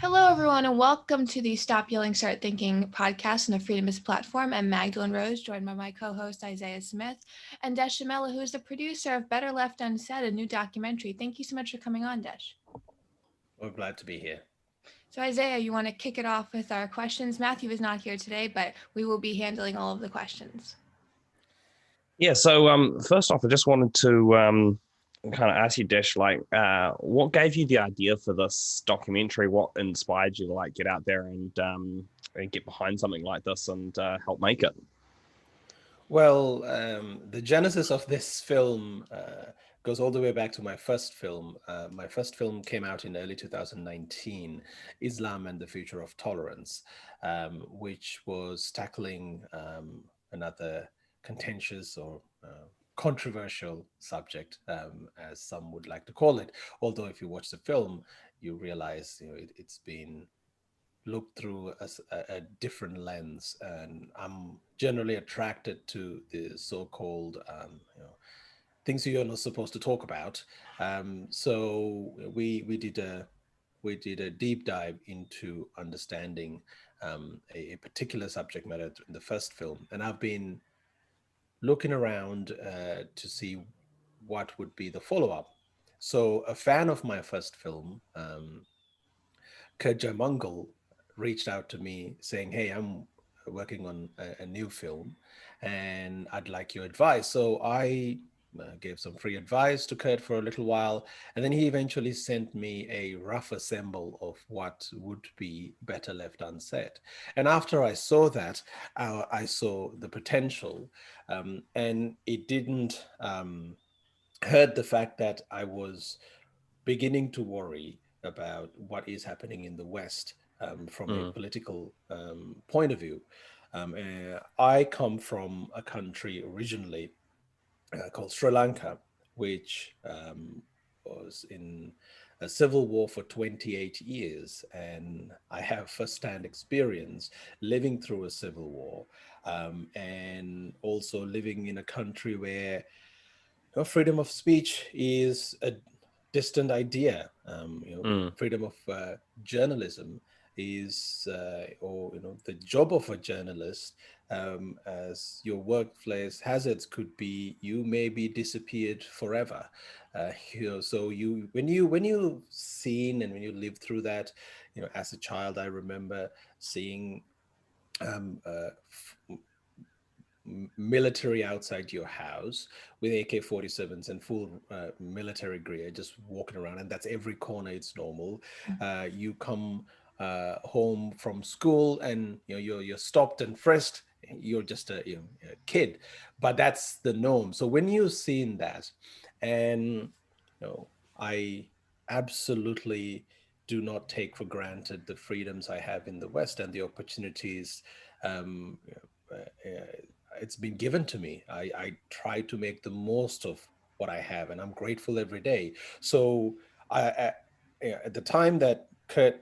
Hello, everyone, and welcome to the Stop Yelling, Start Thinking podcast on the Freedomists Platform. I'm Magdalene Rose, joined by my co-host Isaiah Smith and Desh Amila, who is the producer of Better Left Unsaid, a new documentary. Thank you so much for coming on, Desh. We're glad to be here. So, Isaiah, you want to kick it off with our questions? Matthew is not here today, but we will be handling all of the questions. Yeah, so first off, I just wanted to kind of ask you, Desh, what gave you the idea for this documentary? What inspired you to get out there and get behind something like this and help make it? Well, the genesis of this film goes all the way back to my first film. My first film came out in early 2019, Islam and the Future of Tolerance, which was tackling another contentious or controversial subject, as some would like to call it. Although if you watch the film, you realize it's been look through a different lens, and I'm generally attracted to the so-called things you're not supposed to talk about. So we did a deep dive into understanding a particular subject matter in the first film, and I've been looking around to see what would be the follow-up. So a fan of my first film, Kurt Mungle, reached out to me saying, "Hey, I'm working on a new film, and I'd like your advice." So I gave some free advice to Kurt for a little while, and then he eventually sent me a rough assemble of what would be better left unsaid. And after I saw that, I saw the potential, and it didn't hurt the fact that I was beginning to worry about what is happening in the West from a political point of view. I come from a country originally called Sri Lanka, which was in a civil war for 28 years. And I have firsthand experience living through a civil war, and also living in a country where freedom of speech is a distant idea. Freedom of journalism is, or the job of a journalist, as your workplace hazards could be, you may be disappeared forever. So when you seen and when you live through that, as a child, I remember seeing um, uh, military outside your house with AK-47s and full military gear, just walking around, and that's every corner. It's normal. You come home from school, and you're stopped and frisked. You're just a kid, but that's the norm. So when you've seen that, and I absolutely do not take for granted the freedoms I have in the West and the opportunities um, it's been given to me. I try to make the most of what I have, and I'm grateful every day. So at the time that Kurt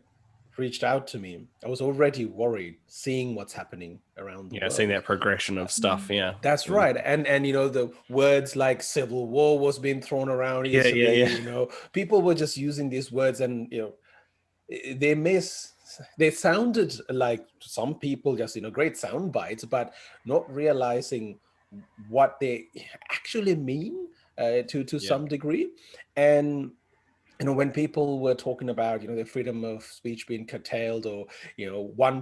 reached out to me, I was already worried seeing what's happening around the Yeah, seeing world. that progression of stuff. Yeah. That's right. And the words like civil war was being thrown around Yeah, yeah, easily. yeah. People were just using these words, and they miss they sounded like, to some people, just great sound bites, but not realizing what they actually mean, to Yeah. some degree. And when people were talking about the freedom of speech being curtailed, or one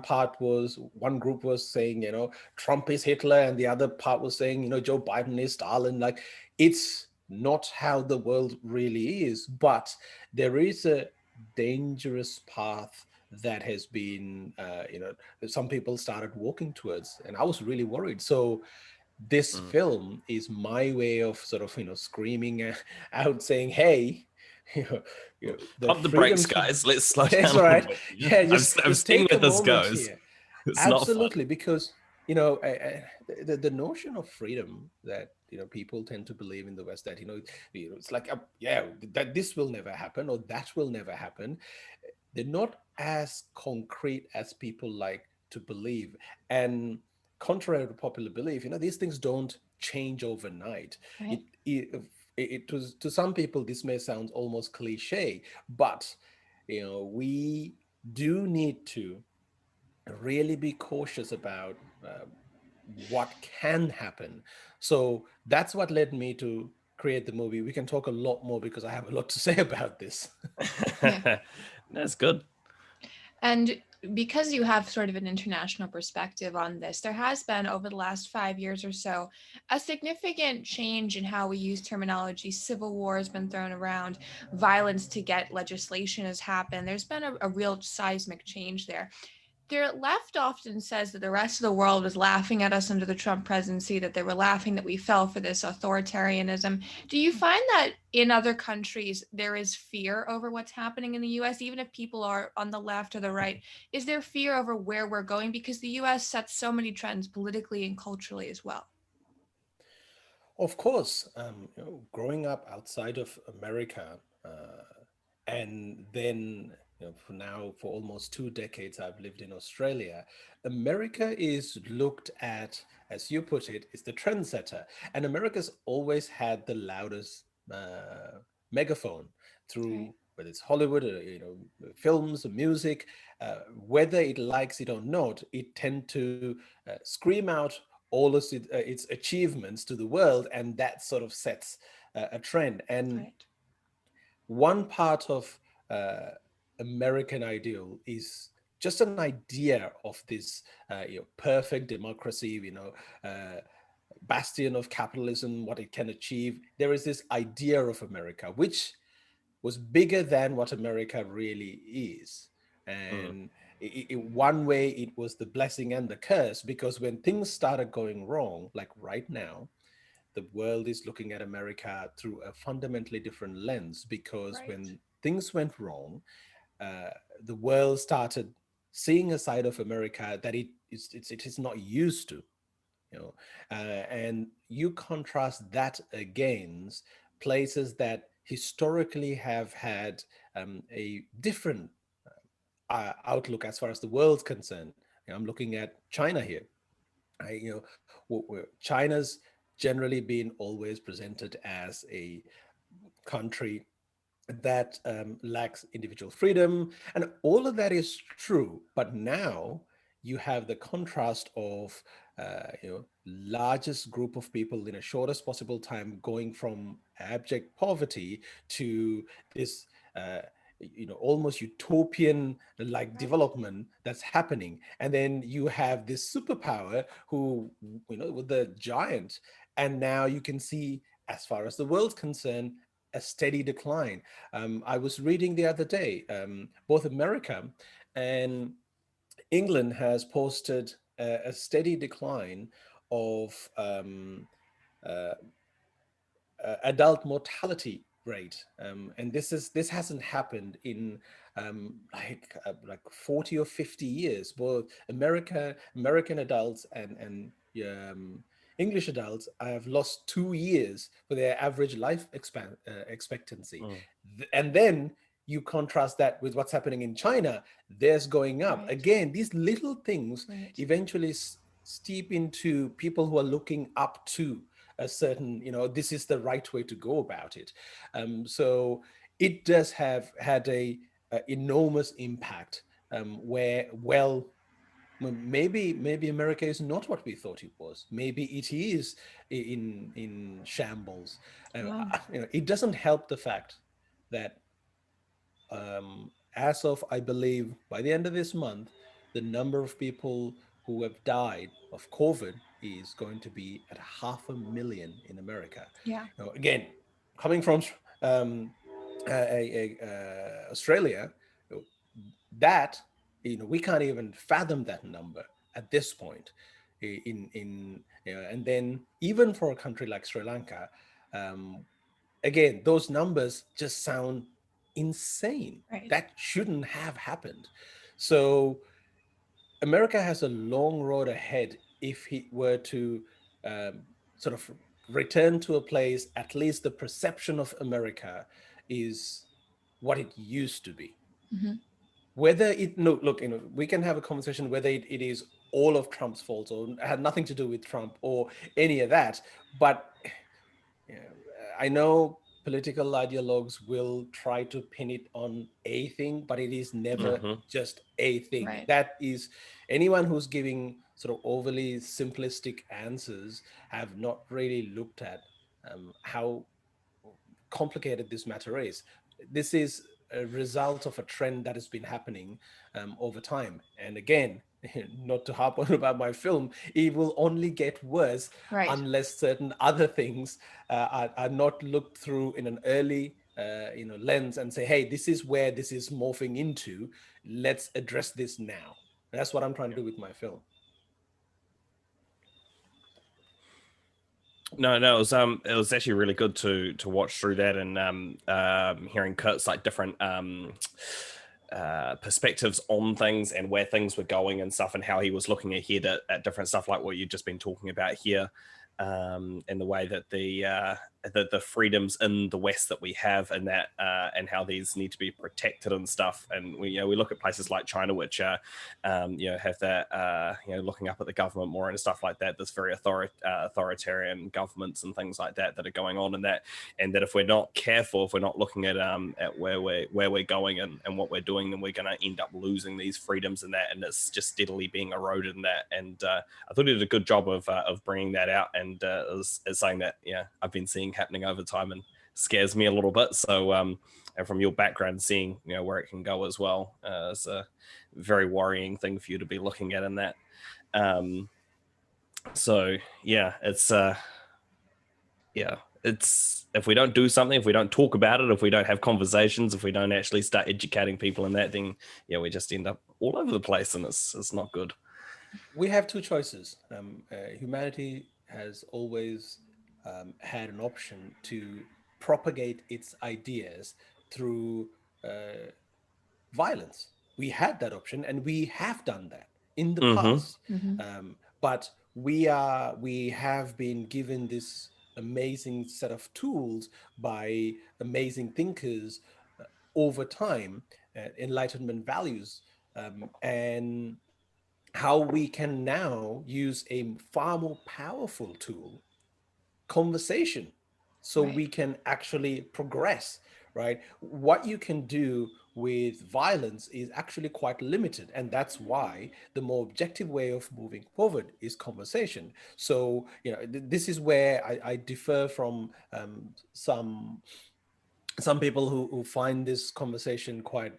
group was saying Trump is Hitler, and the other part was saying Joe Biden is Stalin, like, it's not how the world really is. But there is a dangerous path that has been some people started walking towards, and I was really worried. So this film is my way of sort of screaming out, saying, "Hey, you know, the Pump the brakes, freedoms." guys. Let's slow That's down a little right. bit. Yeah, I've just seen take where a this moment goes. here. It's not fun. Absolutely, because the notion of freedom that people tend to believe in the West, that it's like, yeah, that this will never happen or that will never happen. They're not as concrete as people like to believe. And contrary to popular belief, these things don't change overnight. Right. It was, to some people, this may sound almost cliche, but we do need to really be cautious about what can happen. So that's what led me to create the movie. We can talk a lot more because I have a lot to say about this. Yeah. That's good. And because you have sort of an international perspective on this, there has been over the last 5 years or so a significant change in how we use terminology. Civil war has been thrown around, violence to get legislation has happened. There's been a real seismic change there. The left often says that the rest of the world was laughing at us under the Trump presidency, that they were laughing that we fell for this authoritarianism. Do you find that in other countries there is fear over what's happening in the US, even if people are on the left or the right? Is there fear over where we're going? Because the US sets so many trends politically and culturally as well. Of course, growing up outside of America, and then for almost 2 decades, I've lived in Australia. America is looked at, as you put it, is the trendsetter, and America's always had the loudest megaphone Right. through whether it's Hollywood or films or music, whether it likes it or not, it tend to scream out all of its achievements to the world, and that sort of sets a trend. And Right. one part of uh, American ideal is just an idea of this perfect democracy, bastion of capitalism, what it can achieve. There is this idea of America, which was bigger than what America really is. Mm. And one way it was the blessing and the curse, because when things started going wrong, like right now, the world is looking at America through a fundamentally different lens, because Right. when things went wrong, uh, the world started seeing a side of America that it is not used to, and you contrast that against places that historically have had a different outlook as far as the world's concerned. I'm looking at China here. China's generally been always presented as a country that lacks individual freedom, and all of that is true. But now you have the contrast of largest group of people in a shortest possible time going from abject poverty to this almost utopian like Right. development that's happening. And then you have this superpower who with the giant, and now you can see, as far as the world's concerned, a steady decline. I was reading the other day, both America and England has posted a steady decline of uh, adult mortality rate, and this hasn't happened in like 40 or 50 years. Both American adults and English adults have lost 2 years for their average life expectancy. Mm. And then you contrast that with what's happening in China. Theirs going up Right. again. These little things Right. eventually steep into people who are looking up to a certain, this is the right way to go about it. So it does have had a enormous impact, where, well, maybe America is not what we thought it was. Maybe it is in shambles. Wow. It doesn't help the fact that as of, I believe, by the end of this month, the number of people who have died of COVID is going to be at 500,000 in America. Yeah. Again, coming from um, Australia, that we can't even fathom that number at this point. And then even for a country like Sri Lanka, um, again, those numbers just sound insane. Right. That shouldn't have happened. So America has a long road ahead if he were to um, sort of return to a place, at least the perception of America is what it used to be. Hmm. Whether it, no, look, we can have a conversation whether it is all of Trump's fault or had nothing to do with Trump or any of that. But you know, I know political ideologues will try to pin it on a thing, but it is never just a thing. Right. That is, anyone who's giving sort of overly simplistic answers have not really looked at how complicated this matter is. This is a result of a trend that has been happening over time. And again, not to harp on about my film, it will only get worse Right. unless certain other things are not looked through in an early lens and say, hey, this is where this is morphing into. Let's address this now. That's what I'm trying to do with my film. No, it was actually really good to watch through that, and hearing Kurt's like different perspectives on things and where things were going and stuff, and how he was looking ahead at different stuff like what you've just been talking about here, and the way that the freedoms in the West that we have, and that and how these need to be protected and stuff. And we look at places like China, which have that looking up at the government more and stuff like that. There's very authoritarian governments and things like that are going on, and that if we're not careful, if we're not looking at where we're going and what we're doing, then we're going to end up losing these freedoms and that, and it's just steadily being eroded in that. And I thought he did a good job of bringing that out, and is something that I've been seeing happening over time and scares me a little bit. So and from your background, seeing where it can go as well is a very worrying thing for you to be looking at in that. So it's if we don't do something, if we don't talk about it, if we don't have conversations, if we don't actually start educating people in that, then we just end up all over the place, and it's not good. We have two choices. Humanity has always had an option to propagate its ideas through violence. We had that option, and we have done that in the past. But we have been given this amazing set of tools by amazing thinkers over time, Enlightenment values, and how we can now use a far more powerful tool, conversation, so we can actually progress, right? What you can do with violence is actually quite limited, and that's why the more objective way of moving forward is conversation. So this is where I differ from some people who find this conversation quite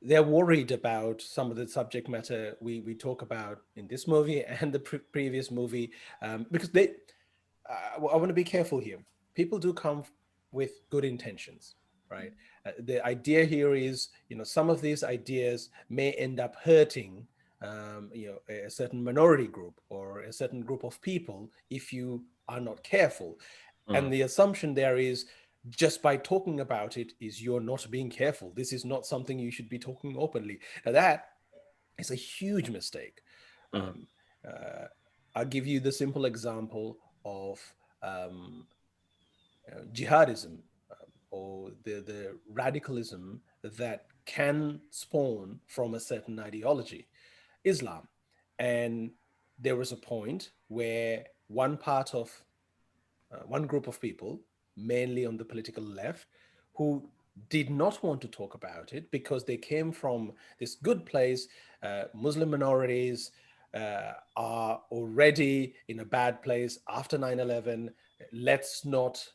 they're worried about some of the subject matter we talk about in this movie and the previous movie, because I want to be careful here. People do come with good intentions, right? The idea here is, some of these ideas may end up hurting, a certain minority group or a certain group of people if you are not careful. And the assumption there is, just by talking about it is you're not being careful. This is not something you should be talking openly. Now that is a huge mistake. I'll give you the simple example of jihadism, or the radicalism that can spawn from a certain ideology, Islam. And there was a point where one group of people, mainly on the political left, who did not want to talk about it because they came from this good place. Muslim minorities are already in a bad place after 9/11. Let's not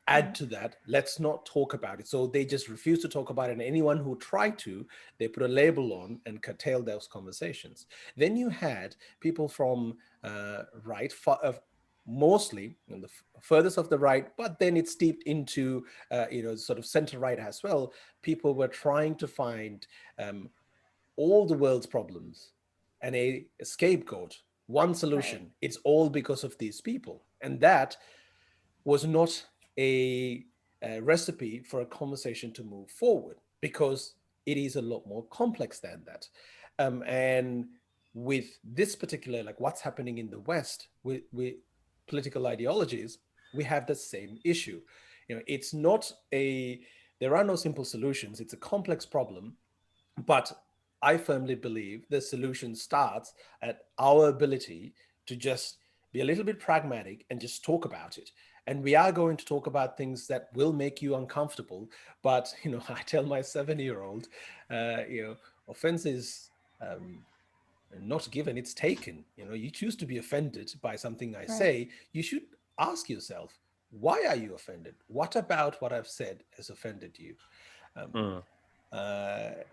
add to that. Let's not talk about it. So they just refuse to talk about it. And anyone who tried to, they put a label on and curtail those conversations. Then you had people from right, mostly on the furthest of the right, but then it steeped into sort of center right as well. People were trying to find all the world's problems and a scapegoat, one solution. It's all because of these people, and that was not a recipe for a conversation to move forward, because it is a lot more complex than that. And with this particular, like what's happening in the West with political ideologies, we have the same issue. It's not there are no simple solutions. It's a complex problem, but I firmly believe the solution starts at our ability to just be a little bit pragmatic and just talk about it. And we are going to talk about things that will make you uncomfortable. But, I tell my 7-year-old, offense is not given, it's taken. You choose to be offended by something I say. You should ask yourself, why are you offended? What about what I've said has offended you?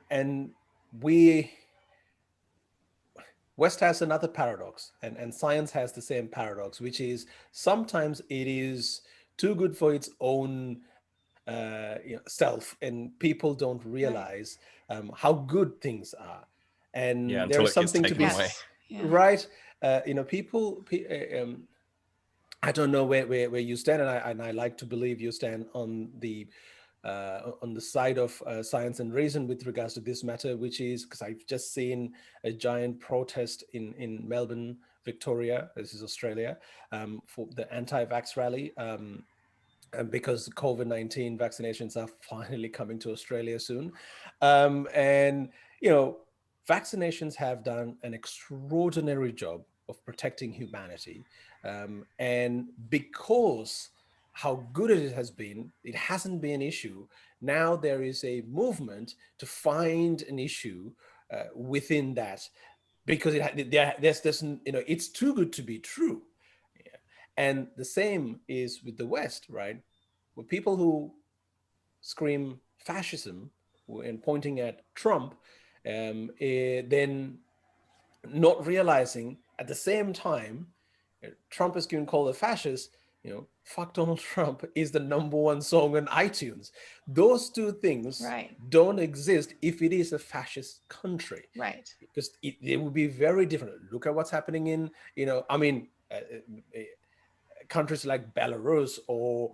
And West has another paradox, and science has the same paradox, which is sometimes it is too good for its own self, and people don't realize how good things are. And there until is it gets something to taken be away. right. I don't know where you stand, and I like to believe you stand on the side of science and reason with regards to this matter, which is because I've just seen a giant protest in Melbourne, Victoria. This is Australia, for the anti-vax rally. And because COVID-19 vaccinations are finally coming to Australia soon. And, vaccinations have done an extraordinary job of protecting humanity. And because how good it has been, it hasn't been an issue. Now there is a movement to find an issue within that, because it's too good to be true. And the same is with the West, right? With people who scream fascism and pointing at Trump, then not realizing at the same time, Trump is being called a fascist. Fuck Donald Trump is the #1 song on iTunes. Those two things don't exist if it is a fascist country. Right. Because it would be very different. Look at what's happening in, countries like Belarus or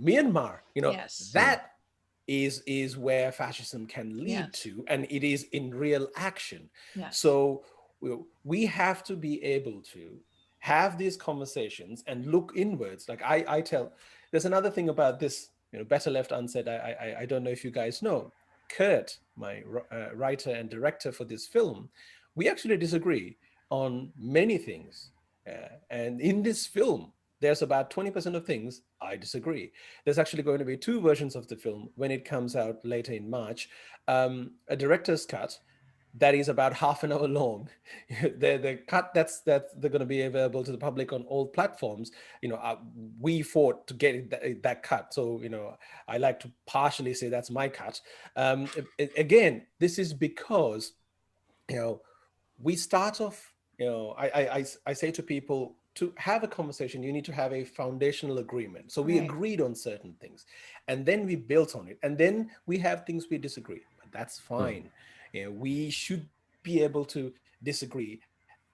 Myanmar. That is where fascism can lead to, and it is in real action. So we have to be able to have these conversations and look inwards. Like I tell, there's another thing about this, Better Left Unsaid. I don't know if you guys know, Kurt, my writer and director for this film, we actually disagree on many things. And in this film, there's about 20% of things I disagree. There's actually going to be 2 versions of the film when it comes out later in March. A director's cut that is about half an hour long. The cut that's they're going to be available to the public on all platforms. We fought to get that cut, so I like to partially say that's my cut. Again, this is because we start off. I say to people, to have a conversation, you need to have a foundational agreement. So we agreed on certain things, and then we built on it, and then we have things we disagree. But that's fine. We should be able to disagree,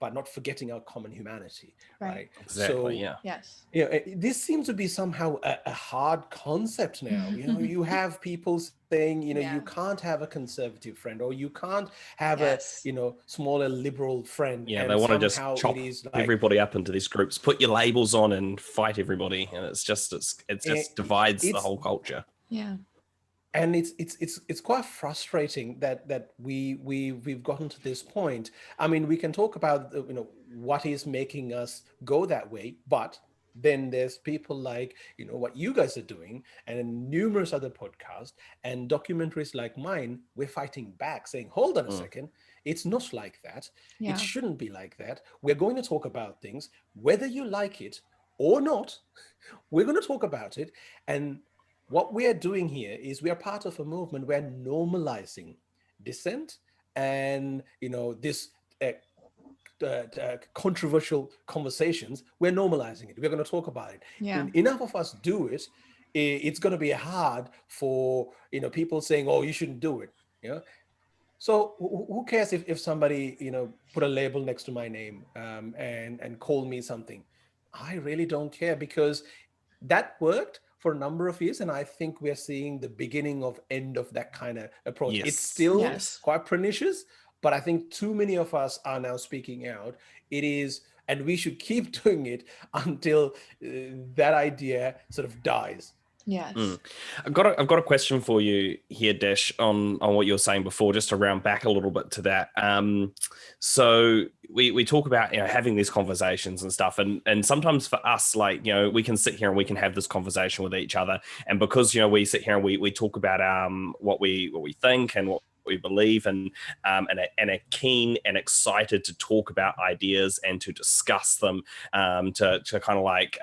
but not forgetting our common humanity, right? Exactly. So, yes. This seems to be somehow a hard concept now. You have people saying, you can't have a conservative friend, or you can't have a, smaller liberal friend. Yeah, and they want to just somehow chop it is like, everybody up into these groups, put your labels on, and fight everybody, and it just divides the whole culture. Yeah. And it's quite frustrating that we've gotten to this point. I mean, we can talk about what is making us go that way, but then there's people like what you guys are doing, and numerous other podcasts and documentaries like mine. We're fighting back, saying, hold on a second, it's not like that. It shouldn't be like that. We're going to talk about things, whether you like it or not. We're going to talk about it. And what we are doing here is we are part of a movement. We're normalizing dissent and this controversial conversations. We're normalizing it. We're going to talk about it. When enough of us do it, it's going to be hard for people saying, oh, you shouldn't do it. So who cares if somebody put a label next to my name and call me something? I really don't care, because that worked for a number of years, and I think we're seeing the beginning of end of that kind of approach. It's still quite pernicious, but I think too many of us are now speaking out. It is, and we should keep doing it until that idea sort of dies. Yes. I've got a question for you here, Desh, on what you were saying before, just to round back a little bit to that. So we talk about, you know, having these conversations and stuff, and sometimes for us, like, you know, we can sit here and we can have this conversation with each other, and because, you know, we sit here and we talk about what we think and what we believe, and are keen and excited to talk about ideas and to discuss them, to kind of like,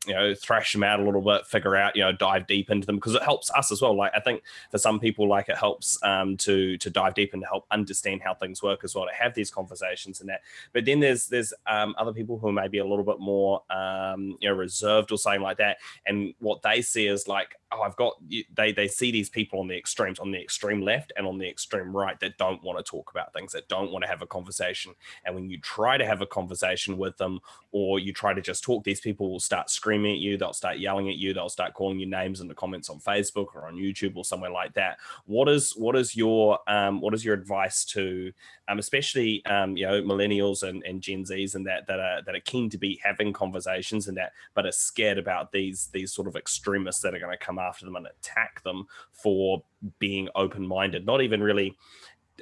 you know, thrash them out a little bit, figure out, you know, dive deep into them, because it helps us as well. Like, I think for some people, like, it helps to dive deep and to help understand how things work as well, to have these conversations and that. But then there's other people who may be a little bit more, you know, reserved or something like that, and what they see is like, oh, I've got, they see these people on the extremes, on the extreme left and on the extreme right, that don't want to talk about things, that don't want to have a conversation. And when you try to have a conversation with them, or you try to just talk, these people will start screaming at you, they'll start yelling at you, they'll start calling you names in the comments on Facebook or on YouTube or somewhere like that. What is your advice to especially you know, millennials and Gen Zs and that are keen to be having conversations and that, but are scared about these sort of extremists that are going to come after them and attack them for being open-minded, not even really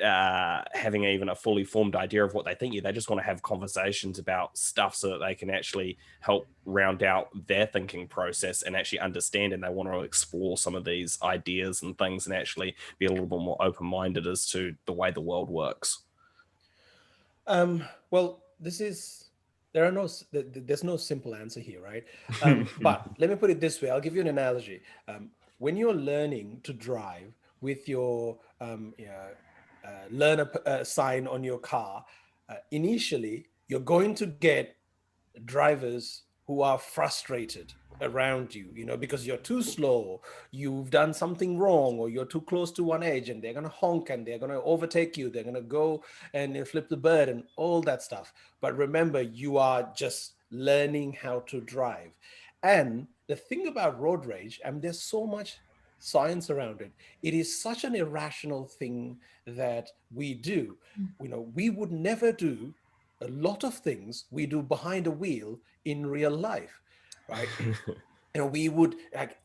having even a fully formed idea of what they think. They just want to have conversations about stuff so that they can actually help round out their thinking process and actually understand, and they want to explore some of these ideas and things and actually be a little bit more open-minded as to the way the world works. Well, there's no simple answer here, right? But let me put it this way. I'll give you an analogy. When you're learning to drive with your learner sign on your car, initially you're going to get drivers who are frustrated around you, you know, because you're too slow, you've done something wrong, or you're too close to one edge, and they're going to honk and they're going to overtake you, they're going to go and flip the bird and all that stuff. But remember, you are just learning how to drive. And the thing about road rage, and there's so much science around it, it is such an irrational thing that we do. You know, we would never do a lot of things we do behind a wheel in real life, right? And we would like,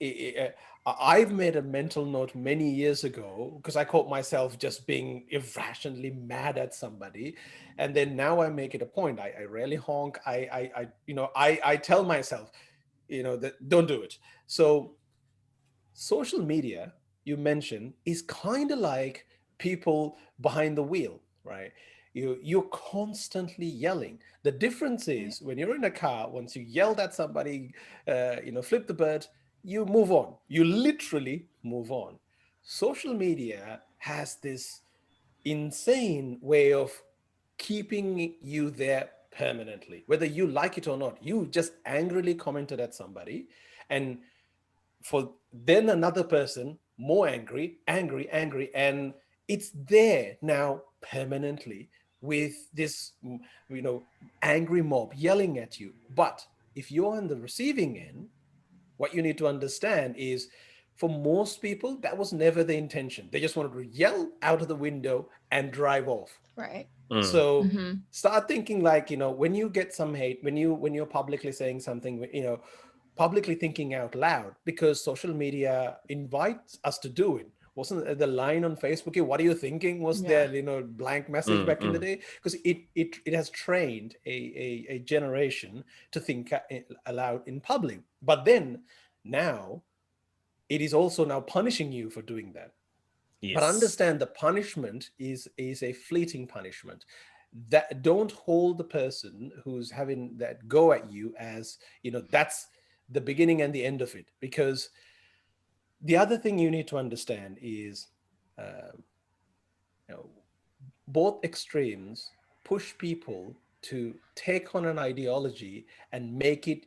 I've made a mental note many years ago, because I caught myself just being irrationally mad at somebody, and then now I make it a point. I rarely honk. I tell myself, you know, that don't do it. So social media, you mentioned, is kind of like people behind the wheel, right? You're constantly yelling. The difference is, when you're in a car, once you yelled at somebody, flip the bird, you move on. You literally move on. Social media has this insane way of keeping you there permanently, whether you like it or not. You just angrily commented at somebody, and for then another person more angry, and it's there now permanently, with this, you know, angry mob yelling at you. But if you're on the receiving end, what you need to understand is, for most people, that was never the intention. They just wanted to yell out of the window and drive off. Right. So start thinking, like, you know, when you get some hate, when you're publicly saying something, you know, publicly thinking out loud, because social media invites us to do it. Wasn't the line on Facebook, what are you thinking, was there, you know, blank message back in the day? Because it has trained a generation to think aloud in public. But then now it is also now punishing you for doing that. Yes. But understand, the punishment is a fleeting punishment. That, don't hold the person who's having that go at you as, you know, that's the beginning and the end of it. Because the other thing you need to understand is, you know, both extremes push people to take on an ideology and make it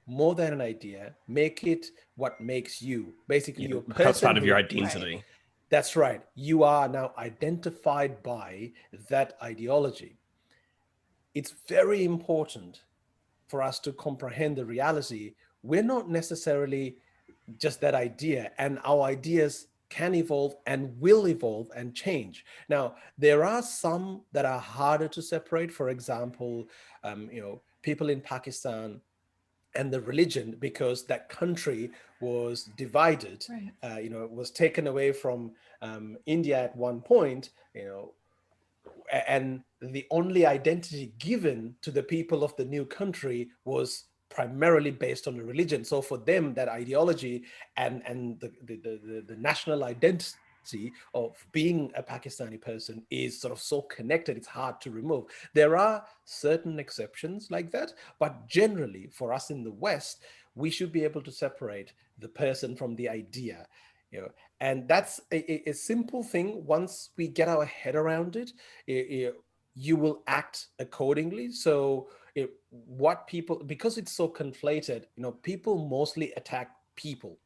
more than an idea, make it what makes you, basically your becomes part of your personhood. identity. Right. That's right. You are now identified by that ideology. It's very important for us to comprehend the reality. We're not necessarily just that idea, and our ideas can evolve and will evolve and change. Now, there are some that are harder to separate. For example, people in Pakistan and the religion, because that country was divided. Right. It was taken away from India at one point, and the only identity given to the people of the new country was primarily based on the religion. So for them, that ideology and the national identity of being a Pakistani person is sort of so connected, it's hard to remove. There are certain exceptions like that, but generally for us in the West, we should be able to separate the person from the idea. And that's a simple thing. Once we get our head around it, you will act accordingly. So what people, because it's so conflated, people mostly attack people.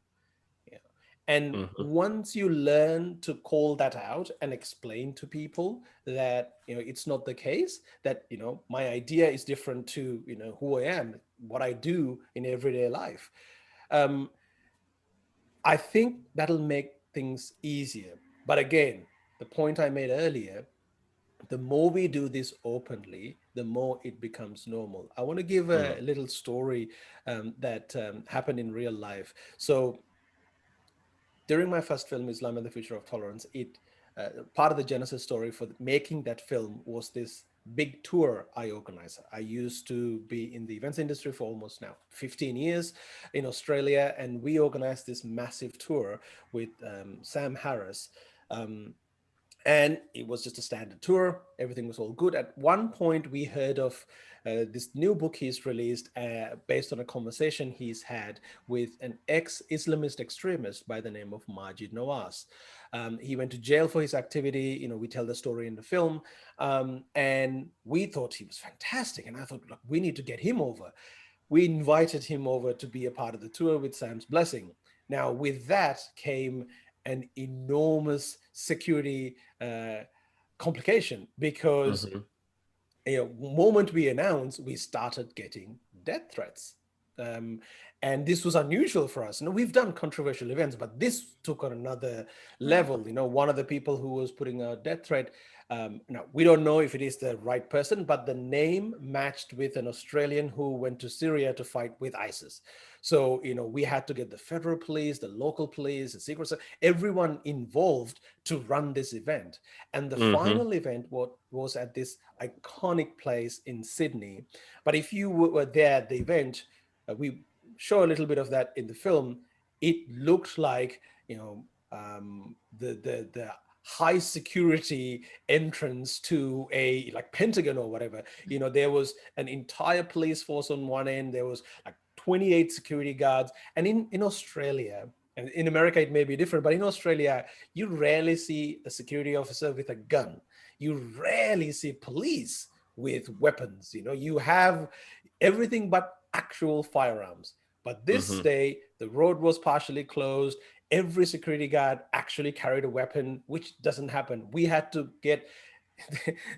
And once you learn to call that out and explain to people that, it's not the case, that, my idea is different to, who I am, what I do in everyday life. I think that'll make things easier. But again, the point I made earlier, the more we do this openly, the more it becomes normal. I want to give a little story that happened in real life. So during my first film, Islam and the Future of Tolerance, part of the genesis story for making that film was this big tour I organized. I used to be in the events industry for almost now 15 years in Australia, and we organized this massive tour with Sam Harris. And it was just a standard tour. Everything was all good. At one point, we heard of this new book he's released based on a conversation he's had with an ex-Islamist extremist by the name of Majid Nawaz. He went to jail for his activity. We tell the story in the film. And we thought he was fantastic. And I thought, look, we need to get him over. We invited him over to be a part of the tour with Sam's blessing. Now, with that came an enormous security complication, because moment we announced, we started getting death threats. And this was unusual for us. We've done controversial events, but this took on another level. One of the people who was putting a death threat, now we don't know if it is the right person, but the name matched with an Australian who went to Syria to fight with ISIS. So, we had to get the federal police, the local police, the Secret Service, everyone involved to run this event. And the final event was at this iconic place in Sydney. But if you were there at the event, we show a little bit of that in the film. It looked like, the high security entrance to a like Pentagon or whatever. There was an entire police force on one end. There was like 28 security guards. And in Australia, and in America it may be different, but in Australia, you rarely see a security officer with a gun. You rarely see police with weapons. You have everything but actual firearms. But this day, the road was partially closed. Every security guard actually carried a weapon, which doesn't happen. We had to get,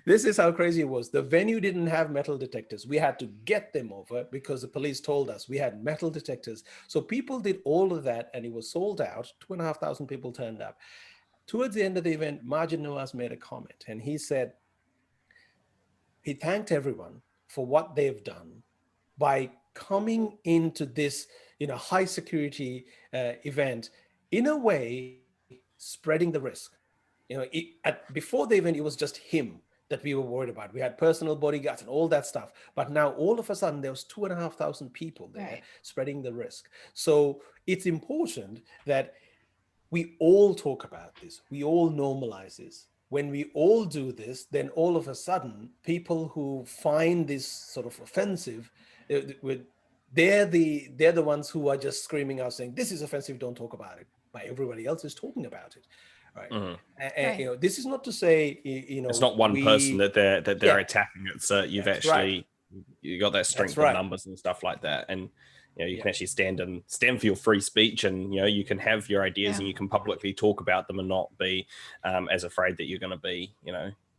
this is how crazy it was. The venue didn't have metal detectors. We had to get them over because the police told us we had metal detectors. So people did all of that, and it was sold out. 2,500 people turned up. Towards the end of the event, Majid Nawaz made a comment, and he said, he thanked everyone for what they've done by coming into this, high security event, in a way, spreading the risk. Before the event, it was just him that we were worried about. We had personal bodyguards and all that stuff. But now all of a sudden, there was 2,500 people there spreading the risk. So it's important that we all talk about this. We all normalize this. When we all do this, then all of a sudden, people who find this sort of offensive, they're the ones who are just screaming out saying, this is offensive, don't talk about it. But everybody else is talking about it. Right. And this is not to say, it's not one person that they're attacking. It's you've actually you got that strength of numbers and stuff like that. And you can actually stand for your free speech, and you can have your ideas and you can publicly talk about them and not be as afraid that you're going to be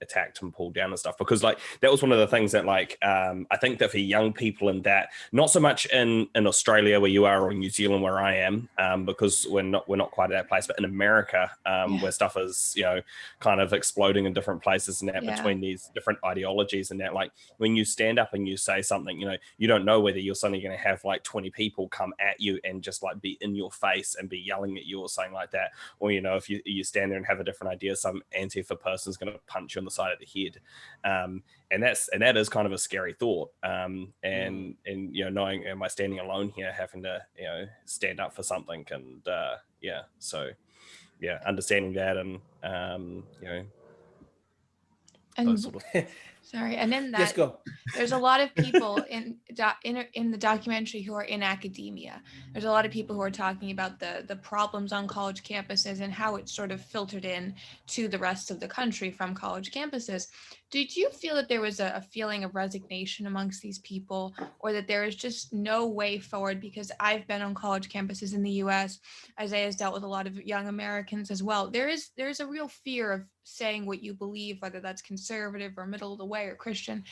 attacked and pulled down and stuff, because like that was one of the things that like I think that for young people, in that, not so much in Australia where you are, or New Zealand where I am, because we're not quite at that place, but in America, where stuff is, you know, kind of exploding in different places and that, between these different ideologies and that, like when you stand up and you say something, you know, you don't know whether you're suddenly going to have like 20 people come at you and just like be in your face and be yelling at you or something like that, or, you know, if you stand there and have a different idea, some Antifa person is going to punch you on the side of the head, and that is kind of a scary thought, and you know, knowing, am I standing alone here having to, you know, stand up for something, and so understanding that, and you know, And sort of sorry, and in that, Yes, go. there's a lot of people in the documentary who are in academia. There's a lot of people who are talking about the problems on college campuses and how it's sort of filtered in to the rest of the country from college campuses. Did you feel that there was a feeling of resignation amongst these people, or that there is just no way forward? Because I've been on college campuses in the U.S. Isaiah's dealt with a lot of young Americans as well. There is a real fear of saying what you believe, whether that's conservative or middle of the way or Christian.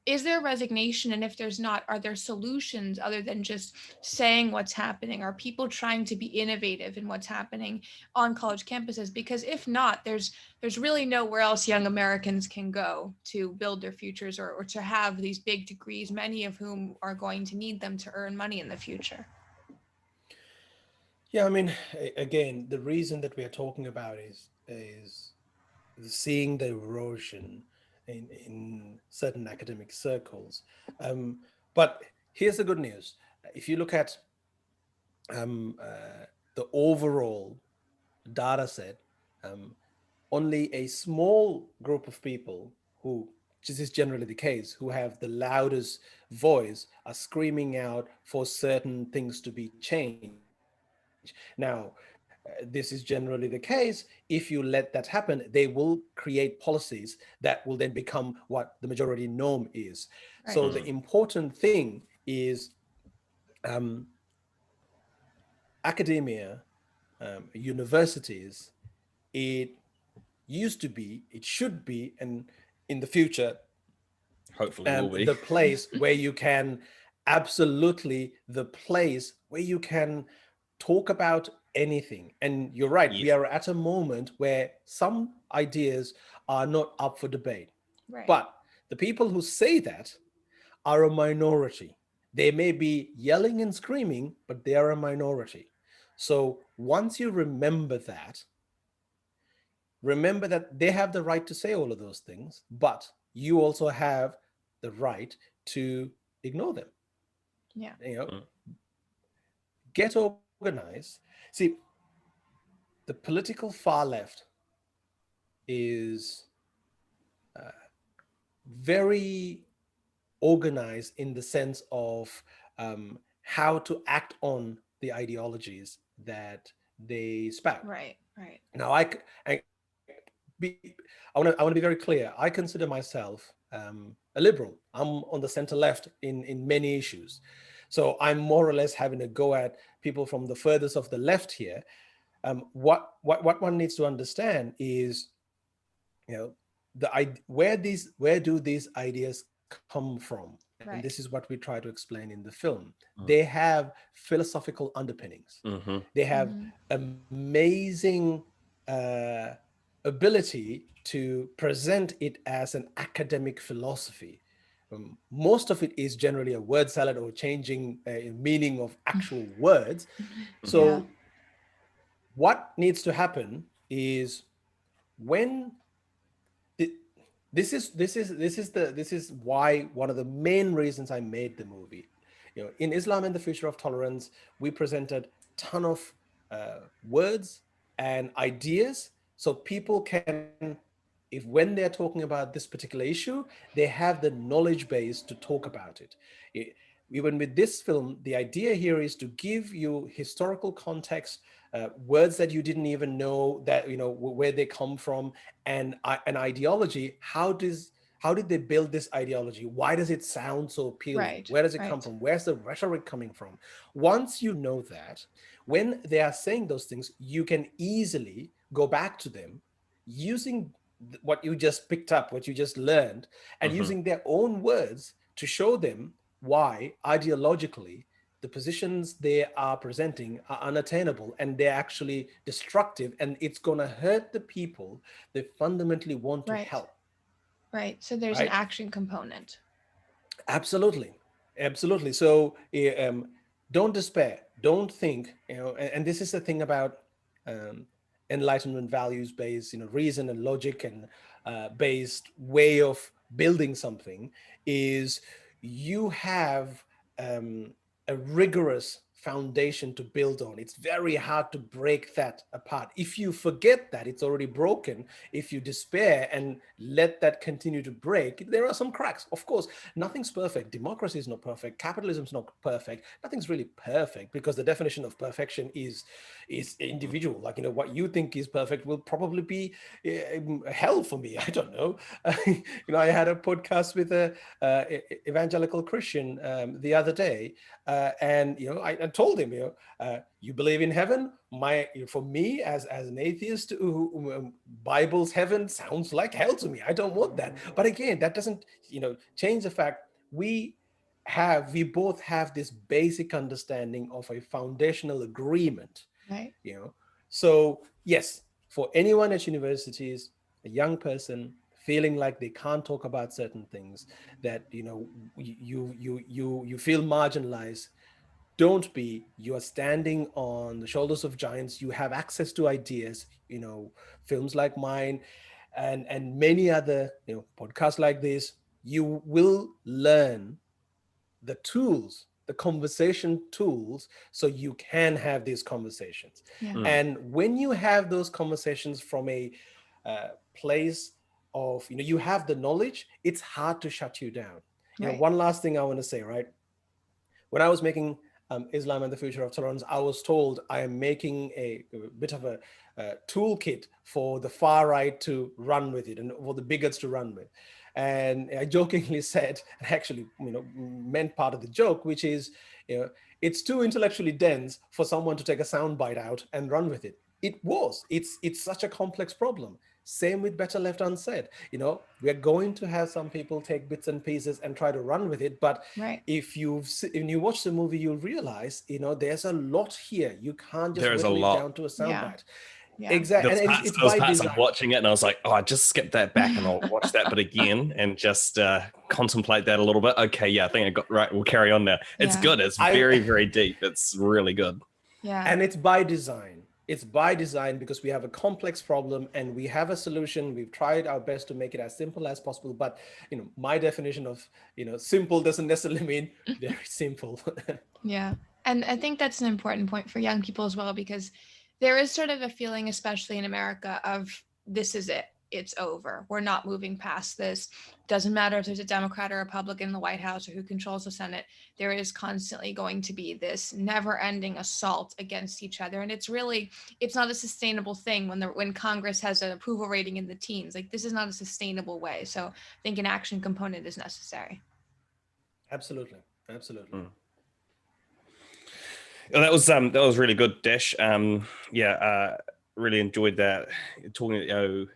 Is there resignation? And if there's not, are there solutions other than just saying what's happening? Are people trying to be innovative in what's happening on college campuses? Because if not, there's really nowhere else young Americans can go to build their futures, or to have these big degrees, many of whom are going to need them to earn money in the future. Yeah, I mean, again, the reason that we are talking about is seeing the erosion in certain academic circles. But here's the good news. If you look at the overall data set, only a small group of people who, this is generally the case, who have the loudest voice are screaming out for certain things to be changed. Now, this is generally the case. If you let that happen, they will create policies that will then become what the majority norm is. Right. So the important thing is academia, universities, it used to be, it should be, and in the future, hopefully will be the place where you can, absolutely the place where you can talk about anything. And you're right, we are at a moment where some ideas are not up for debate. Right. But the people who say that are a minority. They may be yelling and screaming, but they are a minority. So once you remember that they have the right to say all of those things, but you also have the right to ignore them. Yeah. You know, get organized. See, the political far left is very organized in the sense of how to act on the ideologies that they spout. Right. Right. Now, I want to be very clear. I consider myself a liberal. I'm on the center left in many issues. So I'm more or less having a go at people from the furthest of the left here. What one needs to understand is, you know, where do these ideas come from? And Right. this is what we try to explain in the film. They have philosophical underpinnings. They have amazing ability to present it as an academic philosophy. Most of it is generally a word salad or changing meaning of actual words. So what needs to happen is, when this is why one of the main reasons I made the movie. You know, in Islam and the Future of Tolerance, we presented ton of words and ideas, so people can, if when they're talking about this particular issue, they have the knowledge base to talk about it. Even with this film, the idea here is to give you historical context, words that you didn't even know that, you know, where they come from, and an ideology. How did they build this ideology? Why does it sound so appealing? Right, Where does it come right. from? Where's the rhetoric coming from? Once you know that, when they are saying those things, you can easily go back to them using what you just picked up, what you just learned, and using their own words to show them why ideologically the positions they are presenting are unattainable and they're actually destructive, and it's going to hurt the people they fundamentally want to Right. help. Right. So there's an Right? action component. Absolutely. Absolutely. So don't despair. Don't think, and this is the thing about enlightenment values based, reason and logic and based way of building something is you have a rigorous foundation to build on. It's very hard to break that apart. If you forget that it's already broken, if you despair and let that continue to break, there are some cracks. Of course, nothing's perfect. Democracy is not perfect. Capitalism is not perfect. Nothing's really perfect, because the definition of perfection is individual. Like, what you think is perfect will probably be hell for me. I don't know. I had a podcast with a evangelical Christian the other day, and I told him, you believe in heaven. For me as an atheist, Bible's heaven sounds like hell to me. I don't want that. But again, that doesn't change the fact we both have this basic understanding of a foundational agreement. Right. So yes, for anyone at universities, a young person feeling like they can't talk about certain things, that you feel marginalized, don't be. You are standing on the shoulders of giants. You have access to ideas, films like mine and many other podcasts like this. You will learn the tools, the conversation tools, so you can have these conversations. Yeah. And when you have those conversations from a place of, you have the knowledge, it's hard to shut you down. Right. One last thing I want to say, right? When I was making Islam and the Future of Tolerance, I was told I am making a bit of a toolkit for the far right to run with it and for the bigots to run with. And I jokingly said, actually, meant part of the joke, which is, it's too intellectually dense for someone to take a soundbite out and run with it. It's such a complex problem. Same with Better Left Unsaid. We're going to have some people take bits and pieces and try to run with it. But right. if you watch the movie, you'll realize, there's a lot here. You can't just whittle it down to a soundbite. Yeah. Exactly. There And it's by design. I'm watching it and I was like, I just skipped that back and I'll watch that bit again and just contemplate that a little bit. Okay, yeah, I think I got right. We'll carry on now. It's good. It's very, very deep. It's really good. Yeah. And it's by design. It's by design because we have a complex problem and we have a solution. We've tried our best to make it as simple as possible. But, my definition of, simple doesn't necessarily mean very simple. Yeah. And I think that's an important point for young people as well, because there is sort of a feeling, especially in America, of this is it. It's over. We're not moving past this. Doesn't matter if there's a Democrat or Republican in the White House or who controls the Senate. There is constantly going to be this never-ending assault against each other. And it's not a sustainable thing when Congress has an approval rating in the teens. Like, this is not a sustainable way. So I think an action component is necessary. Absolutely. Absolutely. Well, that was really good, Desh. Really enjoyed that. Talking,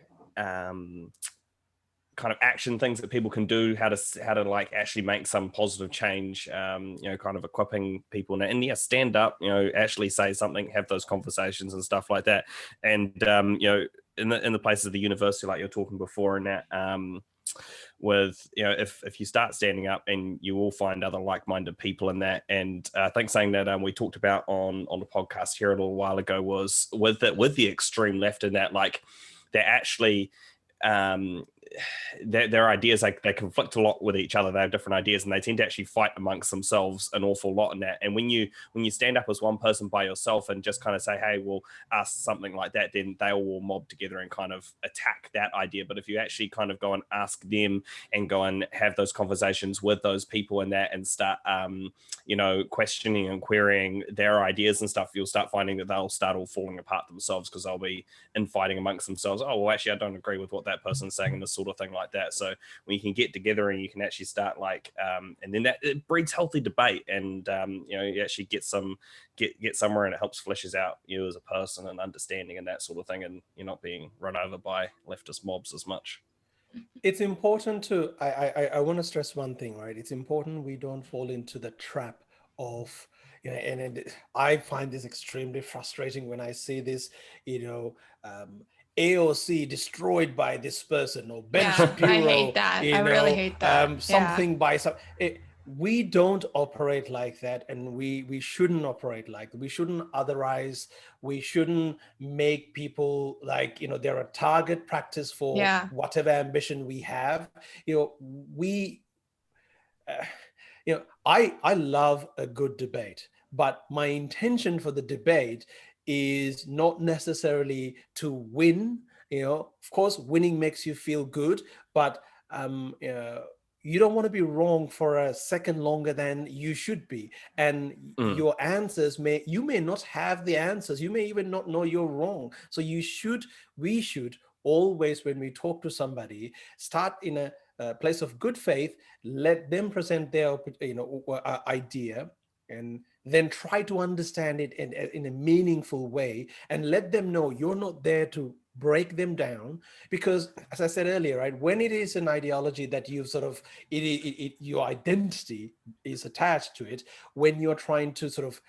kind of action things that people can do, how to like actually make some positive change. Kind of equipping people and stand up. Actually say something, have those conversations and stuff like that. And in the places of the university, like you're talking before, and that. With if you start standing up, and you will find other like-minded people in that. And I think something that we talked about on the podcast here a little while ago was with the extreme left, in that like they're actually their ideas, like they conflict a lot with each other. They have different ideas and they tend to actually fight amongst themselves an awful lot in that. And when you stand up as one person by yourself and just kind of say, hey, we'll ask something like that, then they all will mob together and kind of attack that idea. But if you actually kind of go and ask them and go and have those conversations with those people in that and start questioning and querying their ideas and stuff, you'll start finding that they'll start all falling apart themselves, because they'll be infighting amongst themselves. Oh, well, actually, I don't agree with what that person's saying, and this sort of thing like that. So when you can get together and you can actually start like, and then that it breeds healthy debate, and you actually get somewhere, and it helps fleshes out you as a person and understanding and that sort of thing, and you're not being run over by leftist mobs as much. It's important to, I want to stress one thing, right? It's important we don't fall into the trap of, I find this extremely frustrating when I see this, AOC destroyed by this person, or Ben Shapiro, I hate that. I really hate that. something by some. We don't operate like that, and we shouldn't operate like that. We shouldn't otherize. We shouldn't make people like they're a target practice for whatever ambition we have. I love a good debate, but my intention for the debate is not necessarily to win. Of course, winning makes you feel good, but you don't want to be wrong for a second longer than you should be. And your answers you may not have the answers. You may even not know you're wrong. So we should always, when we talk to somebody, start in a place of good faith, let them present their idea, and then try to understand it in a meaningful way, and let them know you're not there to break them down. Because as I said earlier, right, when it is an ideology that you've sort of your identity is attached to it, when you're trying to sort of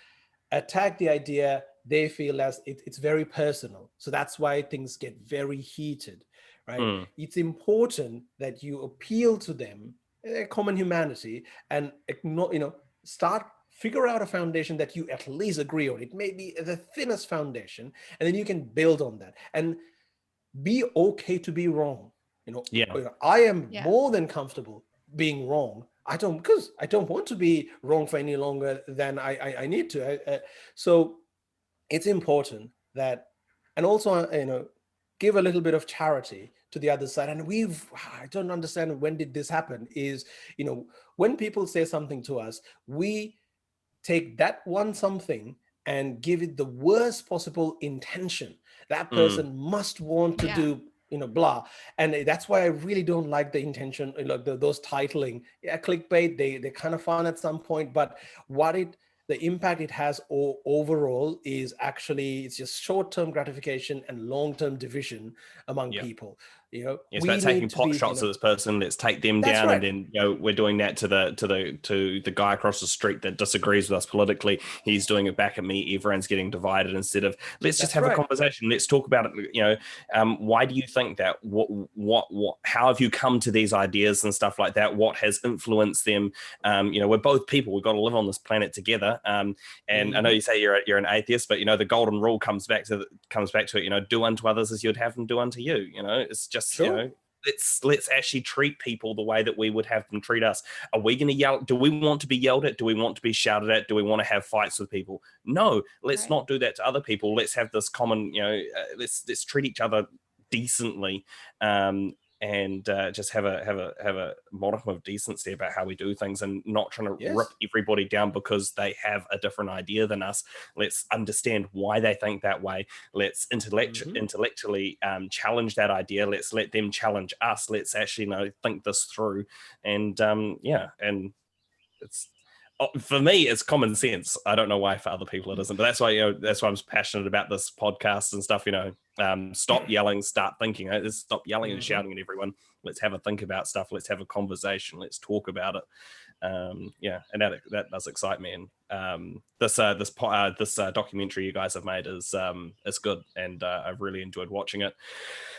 attack the idea, they feel as it's very personal. So that's why things get very heated, right? It's important that you appeal to them, common humanity, and figure out a foundation that you at least agree on. It may be the thinnest foundation, and then you can build on that, and be okay to be wrong. I am more than comfortable being wrong. Because I don't want to be wrong for any longer than I need to. So it's important that, and also, give a little bit of charity to the other side. And I don't understand, when did this happen, is, when people say something to us, we take that one something and give it the worst possible intention. That person must want to do, blah. And that's why I really don't like the intention, those titling. Yeah, clickbait, they're kind of fun at some point, but the impact it has overall is actually, it's just short-term gratification and long-term division among people. It's about taking pot shots at this person. Let's take them down, right. And then we're doing that to the guy across the street that disagrees with us politically. He's doing it back at me. Everyone's getting divided instead of let's just have a conversation. Let's talk about it. Why do you think that? What? How have you come to these ideas and stuff like that? What has influenced them? We're both people. We've got to live on this planet together. And I know you say you're an atheist, but the golden rule comes back to it. Do unto others as you'd have them do unto you. It's just. Sure. Let's actually treat people the way that we would have them treat us. Are we going to yell? Do we want to be yelled at? Do we want to be shouted at? Do we want to have fights with people? No, let's not do that to other people. Let's have this common, let's treat each other decently, and just have a modicum of decency about how we do things, and not trying to rip everybody down because they have a different idea than us. Let's understand why they think that way. Let's intellectually challenge that idea. Let's let them challenge us. Let's actually think this through. And and it's, for me, it's common sense. I don't know why for other people it isn't, but that's why I'm passionate about this podcast and stuff. Stop yelling, start thinking. Let's stop yelling and shouting at everyone. Let's have a think about stuff. Let's have a conversation. Let's talk about it. And that does excite me. And this documentary you guys have made is good, and I've really enjoyed watching it.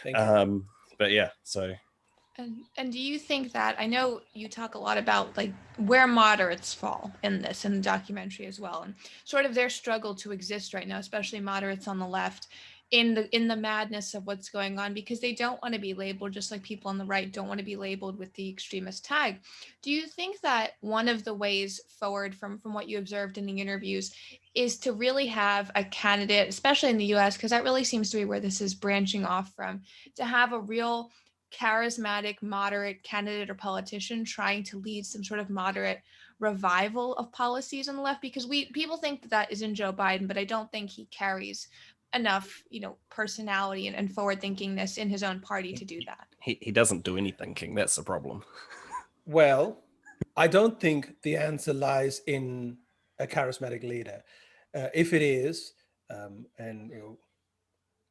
Thank you. But yeah, so. And do you think that, I know you talk a lot about like where moderates fall in the documentary as well, and sort of their struggle to exist right now, especially moderates on the left, in the madness of what's going on, because they don't want to be labeled, just like people on the right don't want to be labeled with the extremist tag. Do you think that one of the ways forward from what you observed in the interviews is to really have a candidate, especially in the US, because that really seems to be where this is branching off from, to have a real charismatic, moderate candidate or politician trying to lead some sort of moderate revival of policies on the left? Because people think that is in Joe Biden, but I don't think he carries enough, personality and forward thinkingness in his own party to do that. He doesn't do any thinking. That's the problem. Well, I don't think the answer lies in a charismatic leader. If it is, and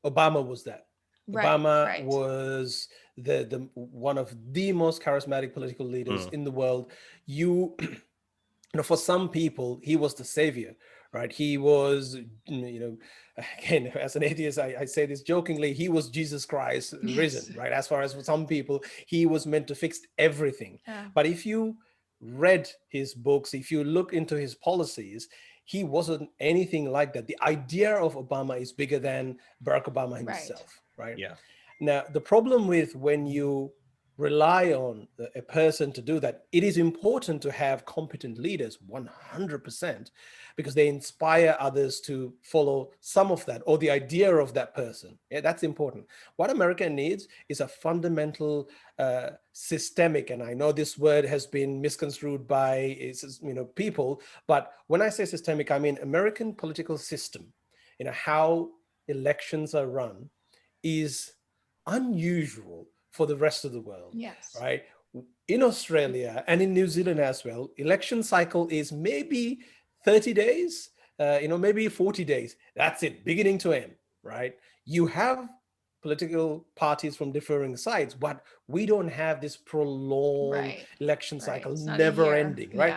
Obama was that. Obama was the one of the most charismatic political leaders in the world. For some people, he was the savior, right? He was, again, as an atheist, I say this jokingly, he was Jesus Christ risen, right? As far as for some people, he was meant to fix everything. But if you read his books, if you look into his policies, he wasn't anything like that. The idea of Obama is bigger than Barack Obama himself, right? Yeah. Now, the problem with when you rely on a person to do that, it is important to have competent leaders 100%, because they inspire others to follow some of that or the idea of that person. Yeah, that's important. What America needs is a fundamental systemic, and I know this word has been misconstrued by people, but when I say systemic, I mean American political system, how elections are run is unusual for the rest of the world. Yes. Right? In Australia and in New Zealand as well, election cycle is maybe 30 days, maybe 40 days. That's it, beginning to end, right? You have political parties from differing sides, but we don't have this prolonged election cycle, never ending, right?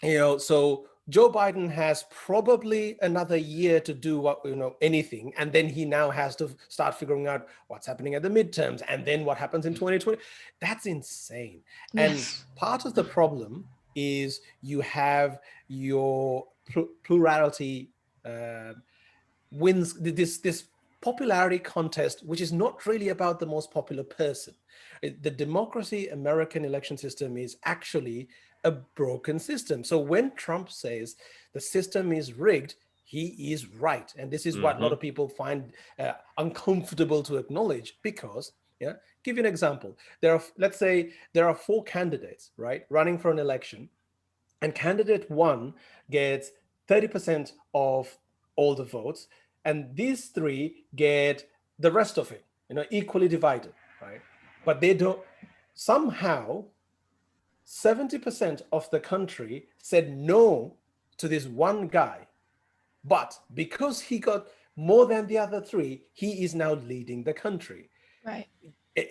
Yeah. So Joe Biden has probably another year to do anything, and then he now has to start figuring out what's happening at the midterms, and then what happens in 2020. That's insane. And part of the problem is you have your plurality wins this popularity contest, which is not really about the most popular person. The democracy American election system is actually a broken system. So when Trump says the system is rigged, he is right. And this is what a lot of people find uncomfortable to acknowledge, because, give you an example. Let's say there are 4 candidates, right, running for an election, and candidate 1 gets 30% of all the votes, and these 3 get the rest of it, equally divided, right? But they don't, somehow 70% of the country said no to this one guy, but because he got more than the other 3, he is now leading the country. Right.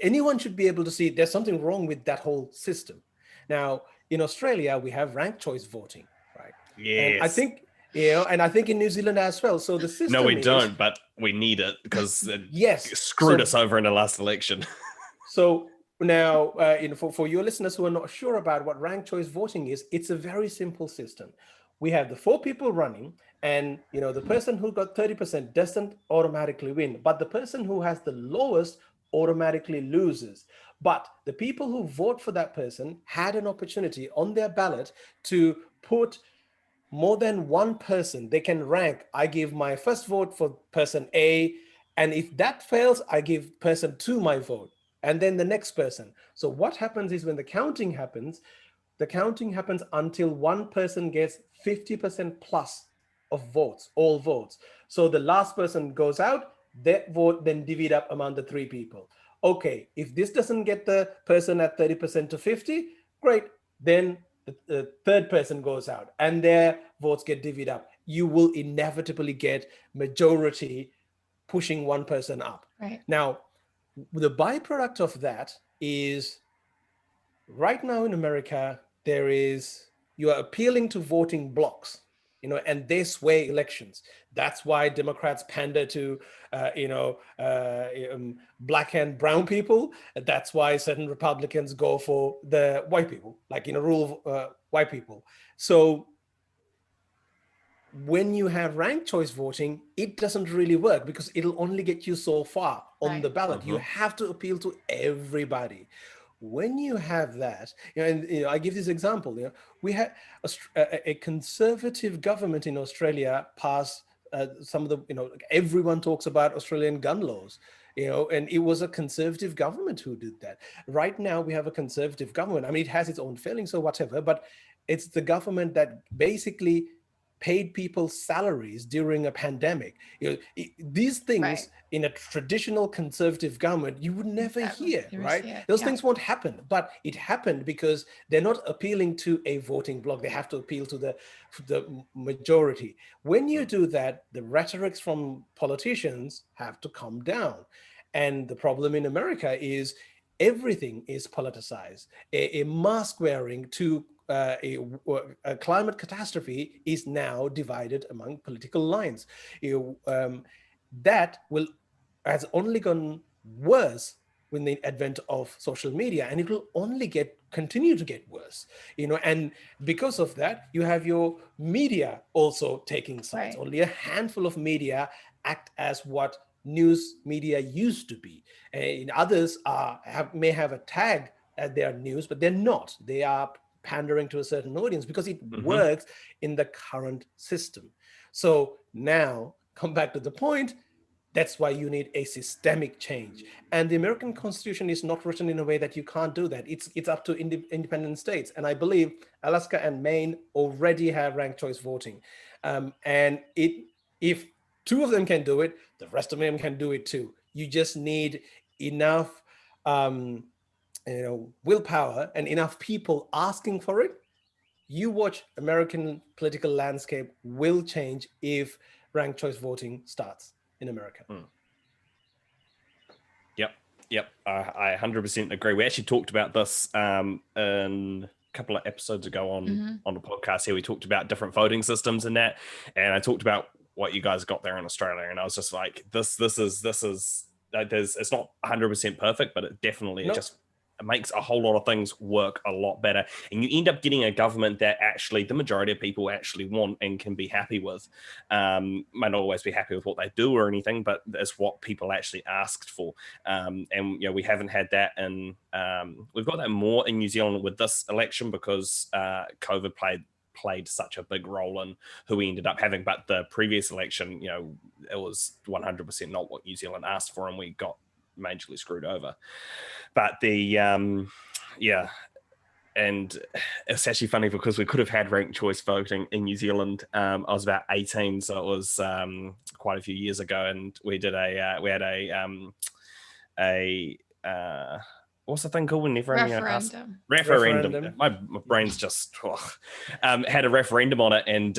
Anyone should be able to see there's something wrong with that whole system. Now, in Australia, we have ranked choice voting, right? Yes. And I think, and I think in New Zealand as well. So the system No, we don't, but we need it because it screwed us over in the last election. So now, for your listeners who are not sure about what ranked choice voting is, it's a very simple system. We have the 4 people running, and the person who got 30% doesn't automatically win, but the person who has the lowest automatically loses. But the people who vote for that person had an opportunity on their ballot to put more than one person. They can rank, I give my first vote for person A, and if that fails, I give person 2 my vote, and then the next person. So what happens is when the counting happens until one person gets 50% plus of votes, all votes. So the last person goes out, that vote then divvied up among the 3 people. Okay, if this doesn't get the person at 30% to 50, great. Then the third person goes out and their votes get divvied up. You will inevitably get majority pushing one person up. Right. Now, the byproduct of that is right now in America, you are appealing to voting blocks, and they sway elections. That's why Democrats pander to, black and brown people. That's why certain Republicans go for the white people, like, rule white people. So when you have ranked choice voting, it doesn't really work because it'll only get you so far on the ballot. You have to appeal to everybody. When you have that, I give this example. We had a conservative government in Australia pass some of the, everyone talks about Australian gun laws, and it was a conservative government who did that. Right now, we have a conservative government. I mean, it has its own failings or whatever, but it's the government that basically paid people's salaries during a pandemic. These things in a traditional conservative government, you would never hear, right? Those things won't happen, but it happened because they're not appealing to a voting bloc. They have to appeal to the majority. When you do that, the rhetorics from politicians have to come down. And the problem in America is everything is politicized. A mask wearing to a climate catastrophe is now divided among political lines. That has only gone worse with the advent of social media, and it will only continue to get worse. And because of that, you have your media also taking sides. Only a handful of media act as what news media used to be. And others may have a tag at their news, but they're not. They are pandering to a certain audience because it works in the current system. So now, come back to the point, that's why you need a systemic change. And the American Constitution is not written in a way that you can't do that. It's up to independent states. And I believe Alaska and Maine already have ranked choice voting. And if two of them can do it, the rest of them can do it too. You just need enough willpower and enough people asking for it. You watch American political landscape will change if ranked choice voting starts in America. Yep. I 100% agree. We actually talked about this in a couple of episodes ago on the podcast here. We talked about different voting systems and that, and I talked about what you guys got there in Australia, and I was just like, this is it's not 100% perfect, but it definitely it makes a whole lot of things work a lot better. And you end up getting a government that actually the majority of people actually want and can be happy with. Might not always be happy with what they do or anything, but it's what people actually asked for. And we haven't had that we've got that more in New Zealand with this election because COVID played such a big role in who we ended up having. But the previous election, it was 100% not what New Zealand asked for, and we got majorly screwed over. But and it's actually funny because we could have had ranked choice voting in New Zealand. I was about 18, so it was quite a few years ago, and we did what's the thing called when everyone referendum. My brain's just had a referendum on it, and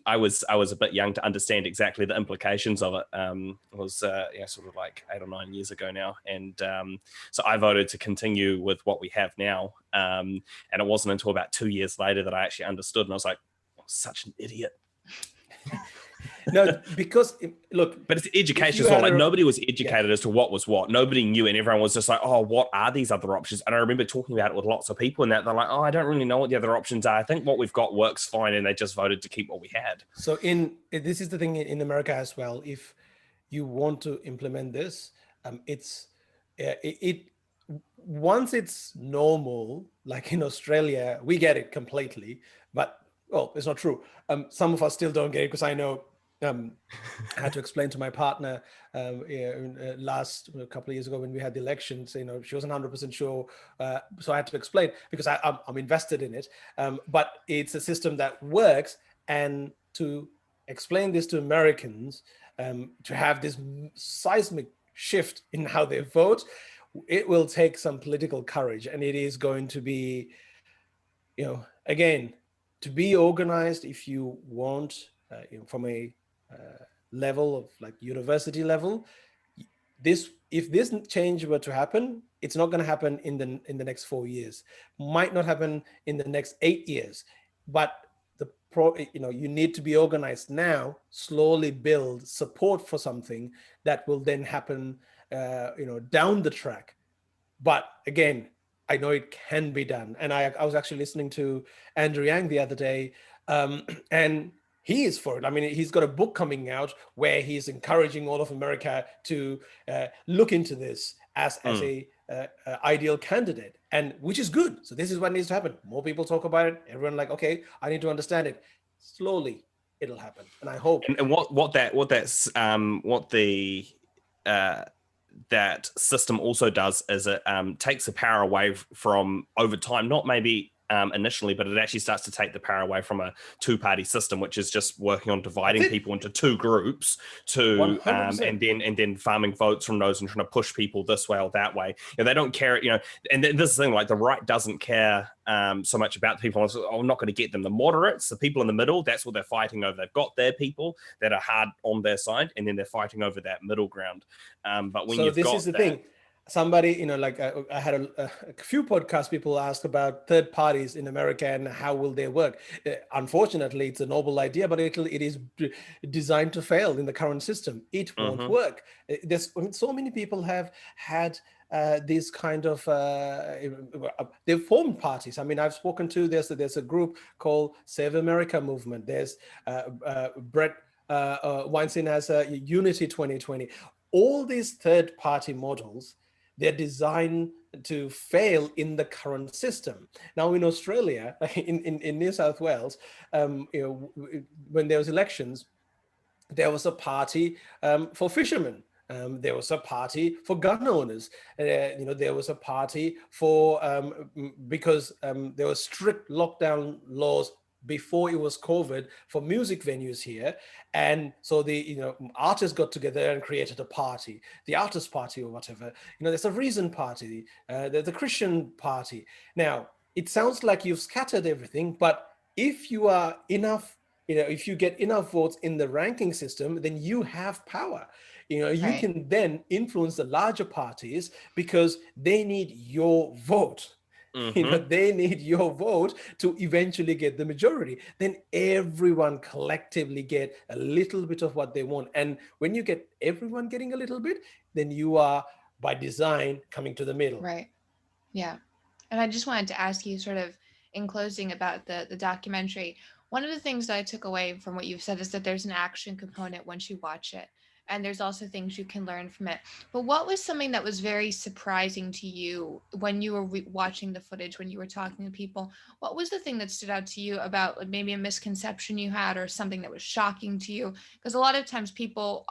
I was a bit young to understand exactly the implications of it. It was sort of like 8 or 9 years ago now, and so I voted to continue with what we have now. And it wasn't until about 2 years later that I actually understood, and I was like, oh, such an idiot. No, because look, but it's education as well. Like nobody was educated as to what was what. Nobody knew, and everyone was just like, "Oh, what are these other options?" And I remember talking about it with lots of people, and that they're like, "Oh, I don't really know what the other options are. I think what we've got works fine," and they just voted to keep what we had. So this is the thing in America as well. If you want to implement this, once it's normal, like in Australia, we get it completely, but it's not true. Some of us still don't get it because I know. I had to explain to my partner last couple of years ago when we had the elections. She wasn't 100% sure, so I had to explain because I'm invested in it. But it's a system that works, and to explain this to Americans, to have this seismic shift in how they vote, it will take some political courage, and it is going to be, again, to be organized. If you want, from a level of like university level, if this change were to happen, it's not going to happen in the next 4 years, might not happen in the next 8 years, but you need to be organized now, slowly build support for something that will then happen down the track. But again, I know it can be done. And I was actually listening to Andrew Yang the other day, and he is for it. I mean, he's got a book coming out where he's encouraging all of America to look into this as a ideal candidate, and which is good. So this is what needs to happen. More people talk about it. Everyone like, okay, I need to understand it. Slowly, it'll happen, and I hope. And that system also does is it takes the power away from over time, not maybe initially, but it actually starts to take the power away from a two-party system, which is just working on dividing people into two groups to 100%. and then farming votes from those and trying to push people this way or that way. They don't care, and this is the thing, like the right doesn't care so much about the people. I'm not going to get them. The moderates, the people in the middle, that's what they're fighting over. They've got their people that are hard on their side, and then they're fighting over that middle ground. But when you've got the thing. Somebody, like I had a few podcast people ask about third parties in America and how will they work. Unfortunately, it's a noble idea, but it is designed to fail in the current system. It won't work. There's so many people have had these kind of they've formed parties. I mean, I've spoken to there's a group called Save America Movement. There's Brett Weinstein has Unity 2020. All these third party models, they're designed to fail in the current system. Now in Australia, in New South Wales, when there was elections, there was a party for fishermen. There was a party for gun owners. There was a party for because there were strict lockdown laws before it was COVID for music venues here. And so the artists got together and created a party, the artist party or whatever. There's a reason party, there's a Christian party. Now, it sounds like you've scattered everything, but if you are enough, if you get enough votes in the ranking system, then you have power. You can then influence the larger parties because they need your vote. They need your vote to eventually get the majority. Then everyone collectively get a little bit of what they want. And when you get everyone getting a little bit, then you are by design coming to the middle. Right. Yeah. And I just wanted to ask you sort of in closing about the documentary. One of the things that I took away from what you've said is that there's an action component once you watch it. And there's also things you can learn from it. But what was something that was very surprising to you when you were watching the footage, when you were talking to people? What was the thing that stood out to you about maybe a misconception you had or something that was shocking to you? Because a lot of times people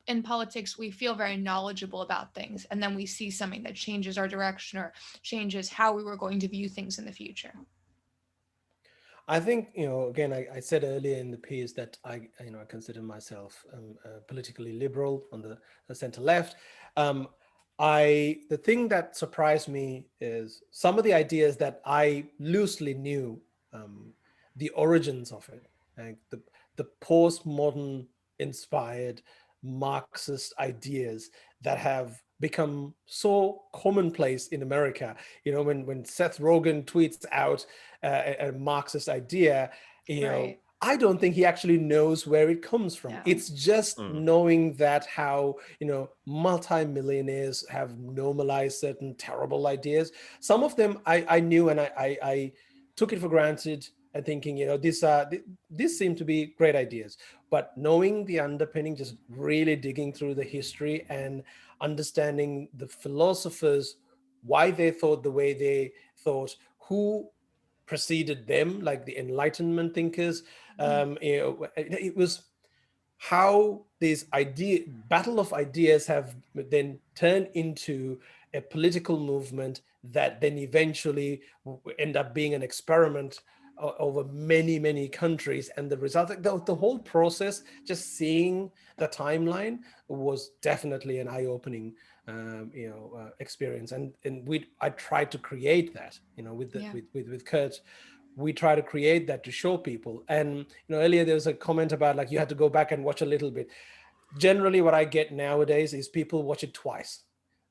in politics, we feel very knowledgeable about things. And then we see something that changes our direction or changes how we were going to view things in the future. I think, again, I said earlier in the piece that I consider myself politically liberal on the center left. The thing that surprised me is some of the ideas that I loosely knew, the origins of it, like the postmodern inspired Marxist ideas that have become so commonplace in America. When Seth Rogen tweets out a Marxist idea, I don't think he actually knows where it comes from. No. It's just knowing that how, multimillionaires have normalized certain terrible ideas. Some of them I knew, and I took it for granted and thinking, these seem to be great ideas. But knowing the underpinning, just really digging through the history and understanding the philosophers, why they thought the way they thought, who preceded them, like the Enlightenment thinkers. It was how this battle of ideas have then turned into a political movement that then eventually end up being an experiment over many, many countries. And the result, the whole process, just seeing the timeline was definitely an eye-opening experience. And I tried to create that, with Kurt. We try to create that to show people. And earlier there was a comment about like you had to go back and watch a little bit. Generally, what I get nowadays is people watch it twice.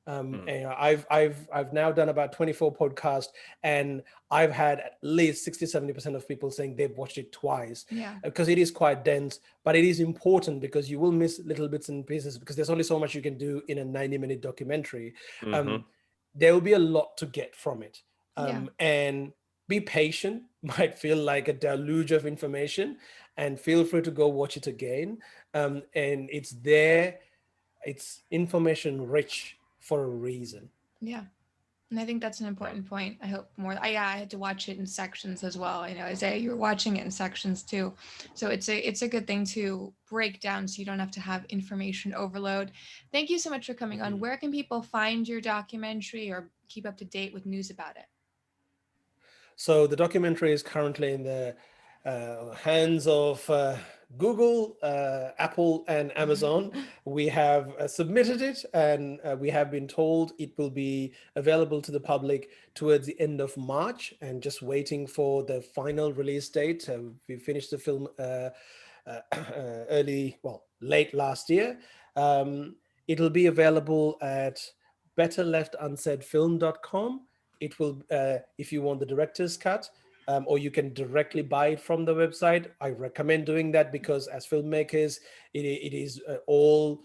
And I've now done about 24 podcasts, and I've had at least 60-70% of people saying they've watched it twice. Because it is quite dense, but it is important because you will miss little bits and pieces because there's only so much you can do in a 90-minute documentary. There will be a lot to get from it. And be patient. Might feel like a deluge of information, and feel free to go watch it again. And it's there. It's information rich for a reason. Yeah. And I think that's an important point. I hope more. I had to watch it in sections as well. I know, Isaiah, you were watching it in sections too. So it's a good thing to break down so you don't have to have information overload. Thank you so much for coming on. Where can people find your documentary or keep up to date with news about it? So the documentary is currently in the hands of Google, Apple, and Amazon. We have submitted it, and we have been told it will be available to the public towards the end of March, and just waiting for the final release date. We finished the film late last year. It'll be available at betterleftunsaidfilm.com. It will, if you want the director's cut, or you can directly buy it from the website. I recommend doing that because as filmmakers, it is all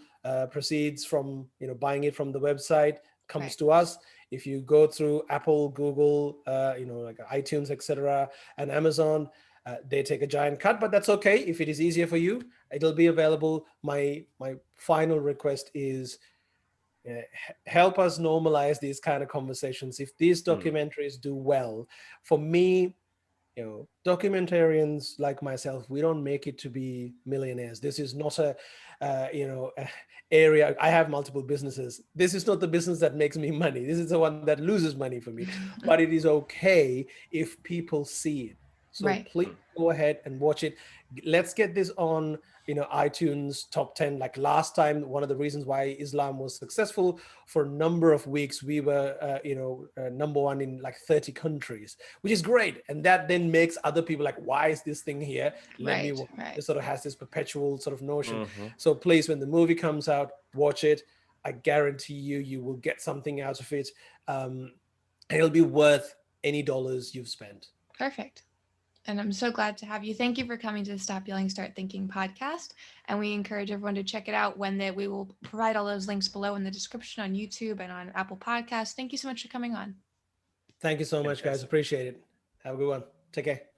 proceeds from buying it from the website comes to us. If you go through Apple, Google, like iTunes, etc., and Amazon, they take a giant cut, but that's okay. If it is easier for you, it'll be available. My final request is help us normalize these kind of conversations. If these documentaries do well, for me, documentarians like myself, we don't make it to be millionaires. This is not a area. I have multiple businesses. This is not the business that makes me money. This is the one that loses money for me. But it is okay if people see it. So please go ahead and watch it. Let's get this on iTunes top 10. Like last time, one of the reasons why Islam was successful, for a number of weeks we were number one in like 30 countries, which is great. And that then makes other people like, why is this thing here? It sort of has this perpetual sort of notion. So please, when the movie comes out, watch it. I guarantee you will get something out of it. It'll be worth any dollars you've spent. Perfect. And I'm so glad to have you. Thank you for coming to the Stop Yelling, Start Thinking podcast. And we encourage everyone to check it out we will provide all those links below in the description on YouTube and on Apple Podcasts. Thank you so much for coming on. Thank you so much, guys. Appreciate it. Have a good one. Take care.